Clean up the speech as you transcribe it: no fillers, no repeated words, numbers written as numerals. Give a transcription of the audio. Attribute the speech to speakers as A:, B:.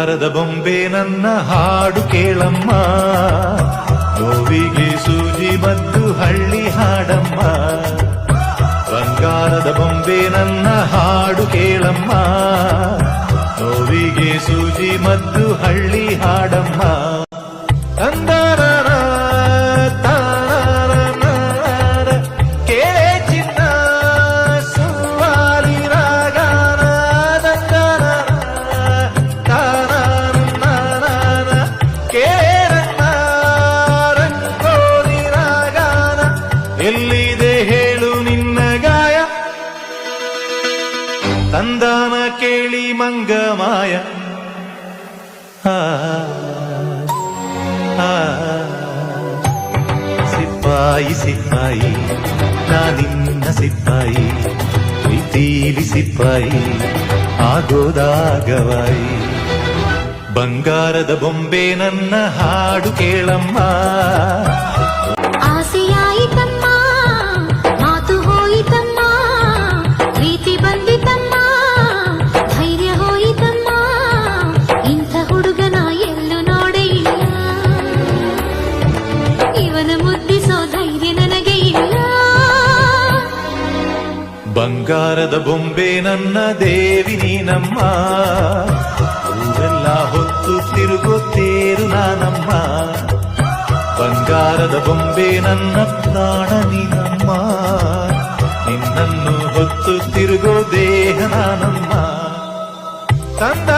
A: ಬಂಗಾರದ ಬೊಂಬೆ ನನ್ನ ಹಾಡು ಕೇಳಮ್ಮ, ನೋವಿಗೆ ಸೂಜಿ ಮದ್ದು ಹಳ್ಳಿ ಹಾಡಮ್ಮ. ಬಂಗಾರದ ಬೊಂಬೆ ನನ್ನ ಹಾಡು ಕೇಳಮ್ಮ, ನೋವಿಗೆ ಸೂಜಿ ಮದ್ದು ಹಳ್ಳಿ ಹಾಡಮ್ಮ. ತಂದರ ಕೇಳೆ ಚಿನ್ನ ಸುವಾಲಿ ರಾಗಾನ, ಕೇರನ್ನ ರಂಗೋಲಿ ರಾಗಾನ. ಎಲ್ಲಿದೆ ಹೇಳು ನಿನ್ನ ಗಾಯ, ತಂದಾನ ಕೇಳಿ ಮಂಗಮಾಯ. ಸಿಪಾಯಿ ಸಿಪಾಯಿ ನಾನಿನ್ನ ಸಿಪಾಯಿ, ಪ್ರೀತೀಲಿ ಸಿಪಾಯಿ ಆಗೋದಾಗವಾಯಿ. ಬಂಗಾರದ ಬೊಂಬೆ ನನ್ನ ಹಾಡು ಕೇಳಮ್ಮ,
B: ಆಸೆಯಾಯಿತಮ್ಮ ಮಾತು ಹೋಯಿತಮ್ಮ, ಪ್ರೀತಿ ಬಂದಿತಮ್ಮ ಧೈರ್ಯ ಹೋಯಿತಮ್ಮ. ಇಂಥ ಹುಡುಗನ ಎಲ್ಲೂ ನೋಡೇ ಇಲ್ಲ, ಇವನ ಮುದ್ದಿಸೋ ಧೈರ್ಯ ನನಗೆ ಇಲ್ಲ.
A: ಬಂಗಾರದ ಬೊಂಬೆ ನನ್ನ ದೇವಿ ನೀನಮ್ಮ, ಊರೆಲ್ಲ ಹೊತ್ತು ತಿರುಗುತ್ತೇರು ನಾನಮ್ಮ. ಬಂಗಾರದ ಬೊಂಬೆ ನನ್ನ ಪ್ರಾಣ ನೀನಮ್ಮ, ನಿನ್ನನ್ನು ಹೊತ್ತು ತಿರುಗೋ ದೇಹ ನಾನಮ್ಮ. ತಂದ